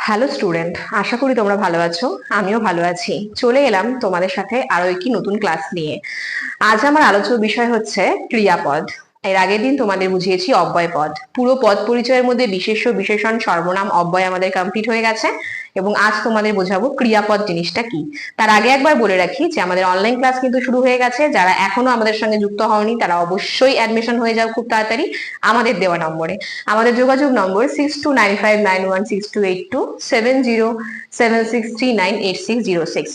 Hello student, আশা করি তোমরা ভালো আছো। আমিও ভালো আছি। চলে এলাম তোমাদের সাথে আরো একটি নতুন ক্লাস নিয়ে। আজ আমার আলোচ্য বিষয় হচ্ছে ক্রিয়াপদ। এর আগের দিন তোমাদের বুঝিয়েছি অব্যয় পদ। পুরো পদ পরিচয়ের মধ্যে বিশেষ্য, বিশেষণ, সর্বনাম, অব্যয় আমাদের কমপ্লিট হয়ে গেছে এবং আজ তোমাদের বোঝাবো ক্রিয়াপদ জিনিসটা কি। তার আগে একবার বলে রাখি যে আমাদের অনলাইন ক্লাস কিন্তু শুরু হয়ে গেছে। যারা এখনো আমাদের সঙ্গে যুক্ত হওনি তারা অবশ্যই অ্যাডমিশন হয়ে যাও খুব তাড়াতাড়ি আমাদের দেওয়া নম্বরে। আমাদের যোগাযোগ নম্বর 6295916282 7076398606।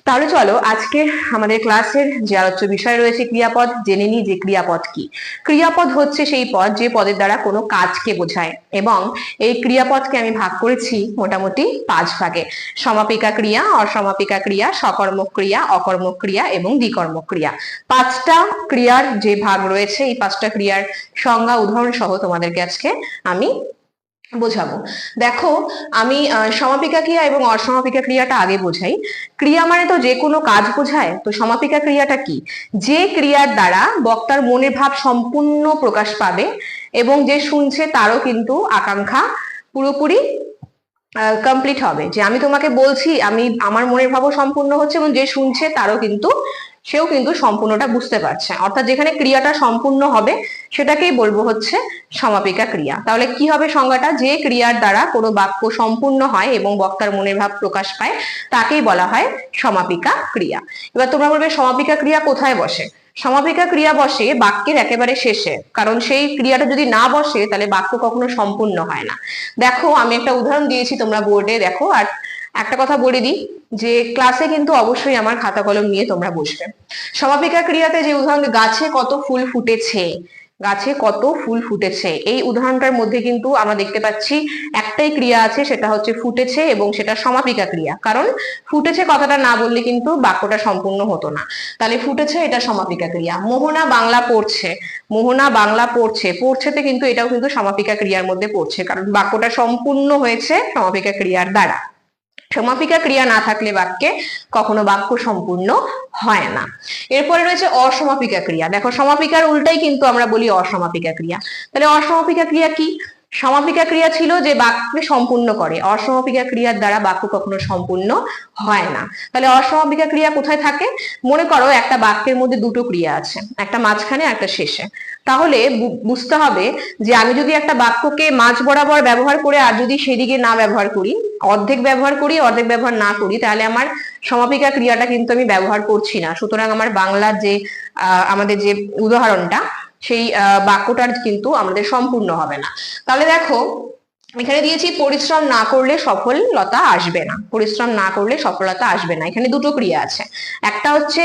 তাহলে চলো আজকে আমাদের ক্লাসের যে আলোচ্য বিষয় রয়েছে ক্রিয়াপদ, জেনে নিই যে ক্রিয়াপদ কি। ক্রিয়াপদ হচ্ছে সেই পদ যে পদের দ্বারা কোনো কাজকে বোঝায় এবং এই ক্রিয়াপদকে আমি ভাগ করেছি মোটামুটি 5 ভাগে: সমাপিকা ক্রিয়া, অসমাপিকা ক্রিয়া, সকর্মক ক্রিয়া, অকর্মক ক্রিয়া এবং দ্বিকর্মক ক্রিয়া। 5টা ক্রিয়ার যে ভাগ রয়েছে, এই 5টা ক্রিয়ার সংজ্ঞা উদাহরণ সহ তোমাদেরকে আজকে আমি বোঝাবো। দেখো, আমি সমাপিকা ক্রিয়া এবং অসমাপিকা ক্রিয়াটা আগে বোঝাই। ক্রিয়া মানে তো যে কোনো কাজ বোঝায়। তো সমাপিকা ক্রিয়াটা কি? যে ক্রিয়ার দ্বারা বক্তার মনের ভাব সম্পূর্ণ প্রকাশ পাবে এবং যে শুনছে তারও কিন্তু আকাঙ্ক্ষা পুরোপুরি কমপ্লিট হবে। যে আমি তোমাকে বলছি, আমার মনের ভাবও সম্পূর্ণ হচ্ছে এবং যে শুনছে তারও কিন্তু সেও কিন্তু সম্পূর্ণটা বুঝতে পারছে। অর্থাৎ যেখানে ক্রিয়াটা সম্পূর্ণ হবে সেটাকেই বলবো হচ্ছে সমাপিকা ক্রিয়া। তাহলে কি হবে সংজ্ঞাটা? যে ক্রিয়ার দ্বারা কোনো বাক্য সম্পূর্ণ হয় এবং বক্তার মনের ভাব প্রকাশ পায় তাকেই বলা হয় সমাপিকা ক্রিয়া। এবার তোমরা বলবে সমাপিকা ক্রিয়া কোথায় বসে? সমাপিকা ক্রিয়া বসে বাক্যের একেবারে শেষে, কারণ সেই ক্রিয়াটা যদি না বসে তাহলে বাক্য কখনো সম্পূর্ণ হয় না। দেখো, আমি একটা উদাহরণ দিয়েছি, তোমরা বোর্ডে দেখো। আর একটা কথা বলে দিই যে ক্লাসে কিন্তু অবশ্যই আমার খাতা কলম নিয়ে তোমরা বসবে। সমাপিকা ক্রিয়াতে যে উদাহরণ, গাছে কত ফুল ফুটেছে, গাছে কত ফুল ফুটেছে, এই উদাহরণটার মধ্যে কিন্তু আমরা দেখতে পাচ্ছি একটাই ক্রিয়া আছে, সেটা হচ্ছে ফুটেছে এবং সেটা সমাপিকা ক্রিয়া। কারণ ফুটেছে কথাটা না বললে কিন্তু বাক্যটা সম্পূর্ণ হতো না। তাহলে ফুটেছে এটা সমাপিকা ক্রিয়া। মোহনা বাংলা পড়ছে, মোহনা বাংলা পড়ছে, পড়ছেতে কিন্তু এটাও কিন্তু সমাপিকা ক্রিয়ার মধ্যে পড়ছে, কারণ বাক্যটা সম্পূর্ণ হয়েছে সমাপিকা ক্রিয়ার দ্বারা। সমাপিকা ক্রিয়া না থাকলে বাক্যে কখনো বাক্য সম্পূর্ণ হয় না। এরপরে রয়েছে অসমাপিকা ক্রিয়া। দেখো, সমাপিকার উল্টাই কিন্তু আমরা বলি অসমাপিকা ক্রিয়া। তাহলে অসমাপিকা ক্রিয়া কি? সমাপিকা ক্রিয়া ছিল যে বাক্যকে সম্পূর্ণ করে, অসমাপিকা ক্রিয়ার দ্বারা বাক্য কখনো সম্পূর্ণ হয় না। তাহলে অসমাপিকা ক্রিয়া কোথায় থাকে? মনে করো একটা বাক্যের মধ্যে দুটো ক্রিয়া আছে, একটা মাঝখানে একটা শেষে। তাহলে বুঝতে হবে যে আমি যদি একটা বাক্যকে মাঝ বরাবর ব্যবহার করে আর যদি সেদিকে না ব্যবহার করি, অর্ধেক ব্যবহার করি, অর্ধেক ব্যবহার না করি, তাহলে আমার সমাপিকা ক্রিয়াটা কিন্তু আমি ব্যবহার করছি না। সুতরাং আমার বাংলার যে আমাদের যে উদাহরণটা, সেই বাক্যটার কিন্তু আমাদের সম্পূর্ণ হবে না। তাহলে দেখো, এখানে দিয়েছি পরিশ্রম না করলে সফলতা আসবে না। পরিশ্রম না করলে সফলতা আসবে না, এখানে দুটো ক্রিয়া আছে। একটা হচ্ছে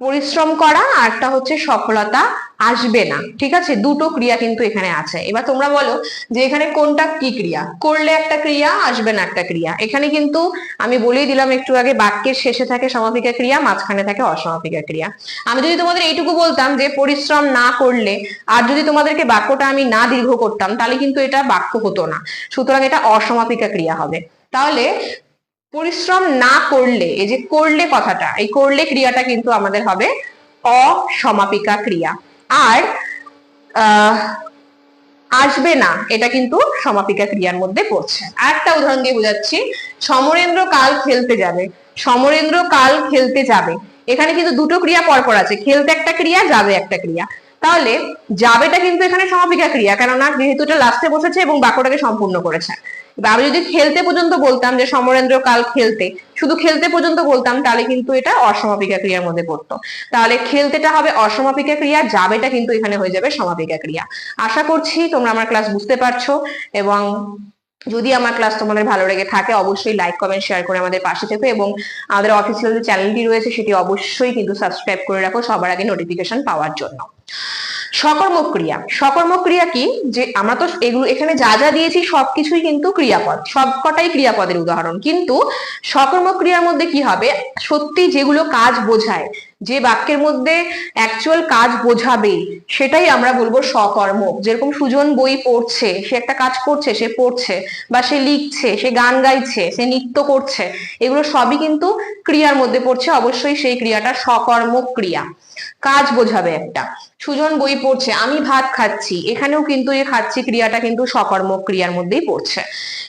পরিশ্রম করা আর একটা হচ্ছে সফলতা আসবে না। ঠিক আছে, দুটো ক্রিয়া কিন্তু এখানে আছে। এবার তোমরা বলো যে এখানে কোনটা কি ক্রিয়া? করলে একটা ক্রিয়া, আসবে না একটা ক্রিয়া। এখানে কিন্তু আমি বলেই দিলাম একটু আগে, বাক্যের শেষে থাকে সমাপিকা ক্রিয়া, মাঝখানে থাকে অসমাপিকা ক্রিয়া। আমি যদি তোমাদের এইটুকু বলতাম যে পরিশ্রম না করলে, আর যদি তোমাদেরকে বাক্যটা আমি না দীর্ঘ করতাম, তাহলে কিন্তু এটা বাক্য হতো না। সুতরাং এটা অসমাপিকা ক্রিয়া হবে। তাহলে পরিশ্রম না করলে, এই যে করলে কথাটা, এই করলে ক্রিয়াটা কিন্তু আমাদের হবে অসমাপিকা ক্রিয়া। আর আসবে না, এটা কিন্তু সমাপিকা ক্রিয়ার মধ্যে পড়ছে। আরেকটা উদাহরণ দিয়ে বোঝাচ্ছি। সমরেন্দ্র কাল খেলতে যাবে, সমরেন্দ্র কাল খেলতে যাবে, এখানে কিন্তু দুটো ক্রিয়া পরপর আছে, খেলতে একটা ক্রিয়া, যাবে একটা ক্রিয়া। তাহলে যাবেটা কিন্তু এখানে সমাপিকা ক্রিয়া, কেননা যেহেতু এটা লাস্টে বসেছে এবং বাক্যটাকে সম্পূর্ণ করেছে। আমি যদি খেলতে পর্যন্ত বলতাম যে সমরেন্দ্র কাল খেলতে, শুধু খেলতে পর্যন্ত বলতাম, তাহলে কিন্তু এটা অসমাপিকা ক্রিয়ার মধ্যে পড়তো। তাহলে খেলতেটা হবে অসমাপিকা ক্রিয়া, যাবেটা কিন্তু এখানে হয়ে যাবে সমাপিকা ক্রিয়া। আশা করছি তোমরা আমার ক্লাস বুঝতে পারছো, এবং যদি আমার ক্লাস তোমাদের ভালো লেগে থাকে অবশ্যই লাইক, কমেন্ট, শেয়ার করে আমাদের পাশে থেকো, এবং আমাদের অফিসিয়াল যে চ্যানেলটি রয়েছে সেটি অবশ্যই কিন্তু সাবস্ক্রাইব করে রাখো সবার আগে নোটিফিকেশন পাওয়ার জন্য। সকর্মক ক্রিয়া। সকর্মক ক্রিয়া কি? যে আমরা তো এগুলো এখানে যা যা দিয়েছি সবকিছুই কিন্তু ক্রিয়াপদ, সবকটাই ক্রিয়াপদের উদাহরণ। কিন্তু সকর্মক ক্রিয়ার মধ্যে কি হবে? সত্যি যেগুলো কাজ বোঝায়, যে বাক্যের মধ্যে অ্যাকচুয়াল কাজ বোঝাবে, সেটাই আমরা বলবো সকর্মক। যেরকম সুজন বই পড়ছে, সে একটা কাজ করছে, সে পড়ছে, বা সে লিখছে, সে গান গাইছে, সে নৃত্য করছে, এগুলো সবই কিন্তু ক্রিয়ার মধ্যে পড়ছে। অবশ্যই সেই ক্রিয়াটা সকর্মক ক্রিয়া। কাজ বোঝাবে একটা। সুজন বই পড়ছে, আমি ভাত খাচ্ছি, এখানেও কিন্তু এই খাচ্ছি ক্রিয়াটা কিন্তু সকর্মক ক্রিয়ার মধ্যেই পড়ছে।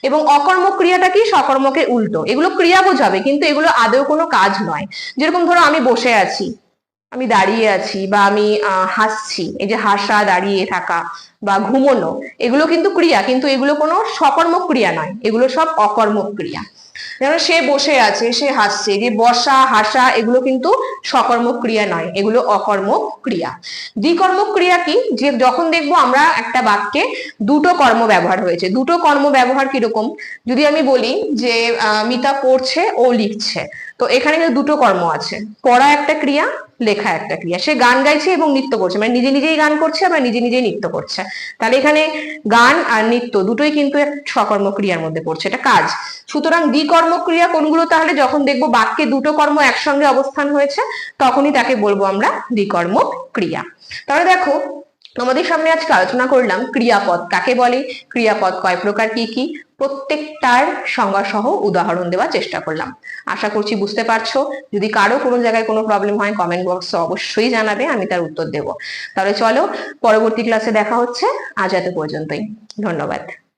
এবং অকর্মক ক্রিয়াটা কি? সকর্মকের উল্টো। এগুলো ক্রিয়া বোঝাবে কিন্তু এগুলো আদৌ কোনো কাজ নয়। যেরকম ধরো আমি বসে আছি, আমি দাঁড়িয়ে আছি, বা আমি হাসছি, এই যে হাসা, দাঁড়িয়ে থাকা বা ঘুমোনো, এগুলো কিন্তু ক্রিয়া, কিন্তু এগুলো কোনো সকর্মক ক্রিয়া নয়, এগুলো সব অকর্মক ক্রিয়া। যেমন সে বসে আছে, সে হাসছে, যে বসা, হাসা, এগুলো কিন্তু সকর্মক ক্রিয়া নয়, এগুলো অকর্মক ক্রিয়া। দ্বিকর্মক ক্রিয়া কি? যে যখন দেখবো আমরা একটা বাক্যে দুটো কর্ম ব্যবহার হয়েছে। দুটো কর্ম ব্যবহার কিরকম? যদি আমি বলি যে মিতা পড়ছে ও লিখছে, তো এখানে কিন্তু দুটো কর্ম আছে, পড়া একটা ক্রিয়া, লেখা একটা ক্রিয়া। সে গান গাইছে এবং নৃত্য করছে, মানে নিজে নিজেই গান করছে আবার নিজে নিজেই নৃত্য করছে। তাহলে এখানে গান আর নৃত্য দুটোই কিন্তু এক সকর্ম ক্রিয়ার মধ্যে পড়ছে, এটা কাজ। সুতরাং দ্বিকর্ম ক্রিয়া কোনগুলো? তাহলে যখন দেখবো বাক্যে দুটো কর্ম একসঙ্গে অবস্থান হয়েছে, তখনই তাকে বলবো আমরা দ্বিকর্ম ক্রিয়া। তাহলে দেখো, তোমাদের সামনে আজকে আলোচনা করলাম ক্রিয়াপদ কাকে বলে, ক্রিয়াপদ কয় প্রকার, কি কি, প্রত্যেকটার সংজ্ঞা সহ উদাহরণ দেওয়ার চেষ্টা করলাম। আশা করছি বুঝতে পারছো। যদি কারো কোনো জায়গায় কোনো প্রবলেম হয় কমেন্ট বক্সে অবশ্যই জানাবে, আমি তার উত্তর দেব। তাহলে চলো, পরবর্তী ক্লাসে দেখা হচ্ছে। আজ এত পর্যন্তই, ধন্যবাদ।